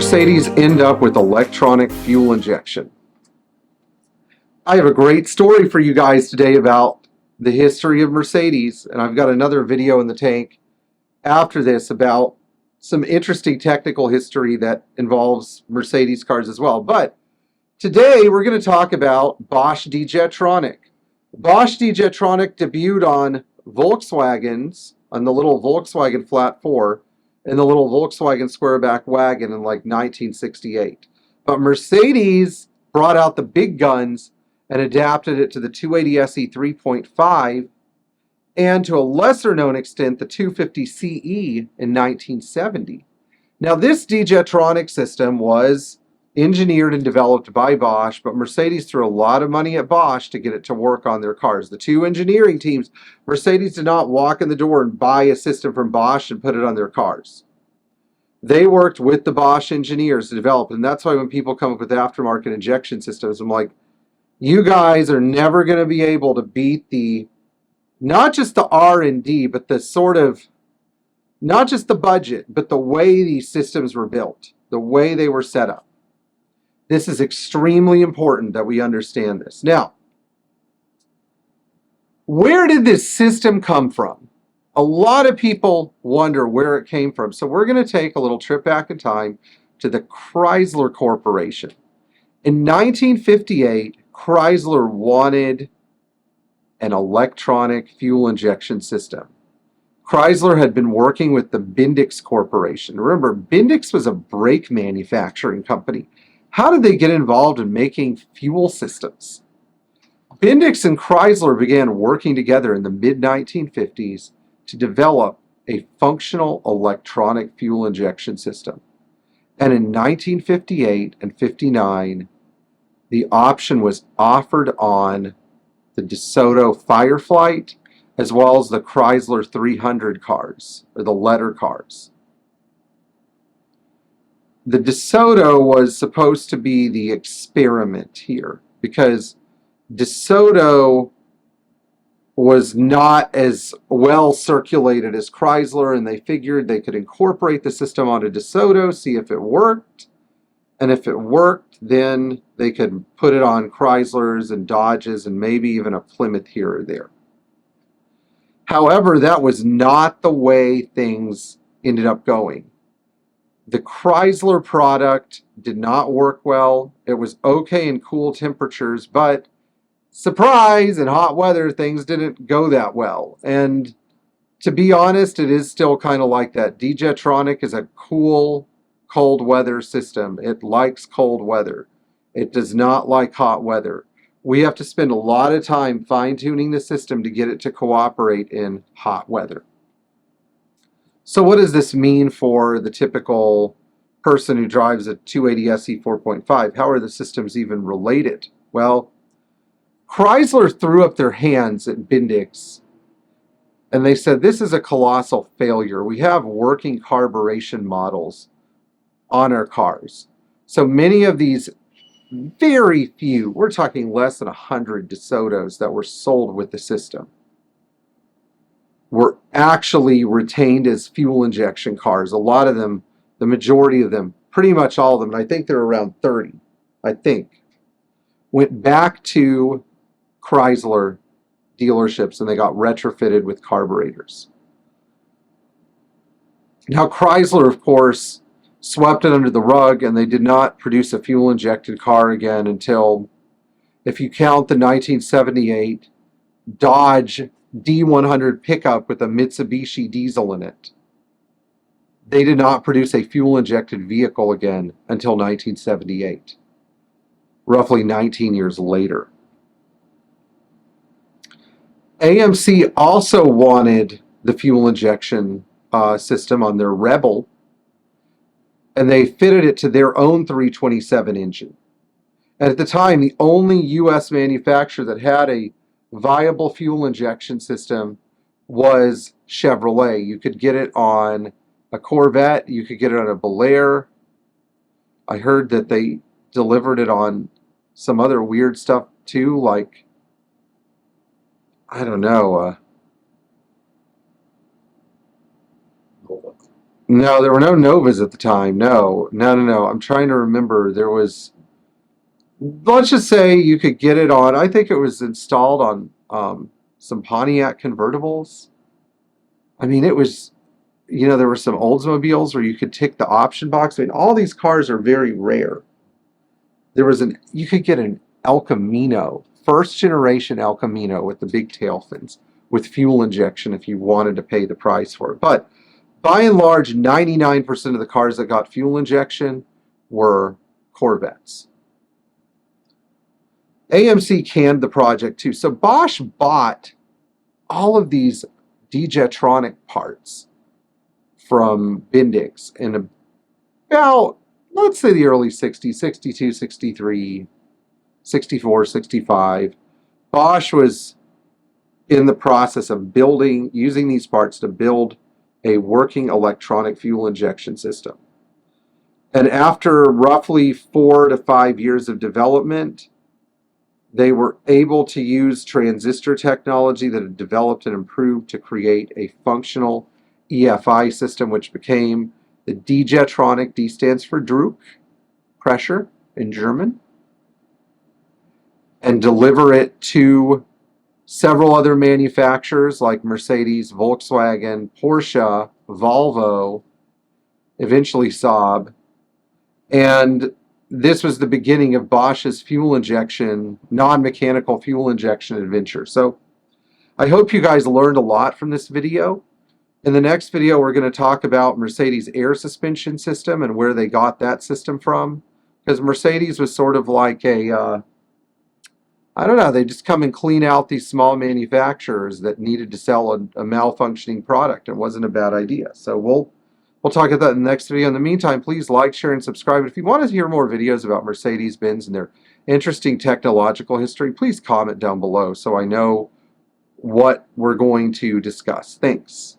Mercedes end up with electronic fuel injection? I have a great story for you guys today about the history of Mercedes, and I've got another video in the tank after this about some interesting technical history that involves Mercedes cars as well. But today we're going to talk about Bosch D-Jetronic. Bosch D-Jetronic debuted on Volkswagens, on the little Volkswagen Flat 4, and the little Volkswagen Squareback wagon in like 1968. But Mercedes brought out the big guns and adapted it to the 280 SE 3.5 and to a lesser known extent the 250 CE in 1970. Now this D-Jetronic system was engineered and developed by Bosch, but Mercedes threw a lot of money at Bosch to get it to work on their cars. The two engineering teams, Mercedes did not walk in the door and buy a system from Bosch and put it on their cars. They worked with the Bosch engineers to develop, and that's why when people come up with aftermarket injection systems, I'm like, you guys are never going to be able to beat the, not just the R&D, but the sort of, not just the budget, but the way these systems were built, the way they were set up. This is extremely important that we understand this. Now, where did this system come from? A lot of people wonder where it came from. So we're going to take a little trip back in time to the Chrysler Corporation. In 1958, Chrysler wanted an electronic fuel injection system. Chrysler had been working with the Bendix Corporation. Remember, Bendix was a brake manufacturing company. How did they get involved in making fuel systems? Bendix and Chrysler began working together in the mid-1950s to develop a functional electronic fuel injection system. And in 1958 and 59, the option was offered on the DeSoto Fireflight as well as the Chrysler 300 cars, or the letter cars. The DeSoto was supposed to be the experiment here because DeSoto was not as well circulated as Chrysler, and they figured they could incorporate the system onto DeSoto, see if it worked, and if it worked, then they could put it on Chryslers and Dodges and maybe even a Plymouth here or there. However, that was not the way things ended up going. The Chrysler product did not work well. It was okay in cool temperatures, but surprise, in hot weather, things didn't go that well. And to be honest, it is still kind of like that. D-Jetronic is a cool, cold weather system. It likes cold weather. It does not like hot weather. We have to spend a lot of time fine-tuning the system to get it to cooperate in hot weather. So what does this mean for the typical person who drives a 280 SE 4.5? How are the systems even related? Well, Chrysler threw up their hands at Bendix and they said, this is a colossal failure. We have working carburation models on our cars. So many of these, very few, we're talking less than 100 DeSotos that were sold with the system, were actually retained as fuel injection cars. A lot of them, the majority of them, pretty much all of them, and I think there are around 30, I think, went back to Chrysler dealerships and they got retrofitted with carburetors. Now Chrysler, of course, swept it under the rug and they did not produce a fuel injected car again until, if you count the 1978 Dodge D100 pickup with a Mitsubishi diesel in it. They did not produce a fuel-injected vehicle again until 1978, roughly 19 years later. AMC also wanted the fuel injection system on their Rebel, and they fitted it to their own 327 engine. And at the time, the only U.S. manufacturer that had a viable fuel injection system was Chevrolet. You could get it on a Corvette, you could get it on a Bel Air. I heard that they delivered it on some other weird stuff too, like, I don't know, No, there were no Novas at the time. No, no, no, no. I'm trying to remember. There was, let's just say you could get it on, I think it was installed on some Pontiac convertibles. I mean, it was, you know, there were some Oldsmobiles where you could tick the option box. I mean, all these cars are very rare. There was you could get an El Camino, first generation El Camino with the big tail fins, with fuel injection if you wanted to pay the price for it. But by and large, 99% of the cars that got fuel injection were Corvettes. AMC canned the project too. So Bosch bought all of these D-Jetronic parts from Bendix in about, let's say, the early 60s, 62, 63, 64, 65. Bosch was in the process of using these parts to build a working electronic fuel injection system. And after roughly 4 to 5 years of development, they were able to use transistor technology that had developed and improved to create a functional EFI system, which became the D-Jetronic. D stands for Druck, pressure in German, and deliver it to several other manufacturers like Mercedes, Volkswagen, Porsche, Volvo, eventually Saab. And this was the beginning of Bosch's fuel injection, non-mechanical fuel injection adventure. So I hope you guys learned a lot from this video. In the next video, we're going to talk about Mercedes' air suspension system and where they got that system from. Because Mercedes was sort of like a, I don't know, they just come and clean out these small manufacturers that needed to sell a malfunctioning product. It wasn't a bad idea. So we'll talk about that in the next video. In the meantime, please like, share, and subscribe. If you want to hear more videos about Mercedes-Benz and their interesting technological history, please comment down below so I know what we're going to discuss. Thanks.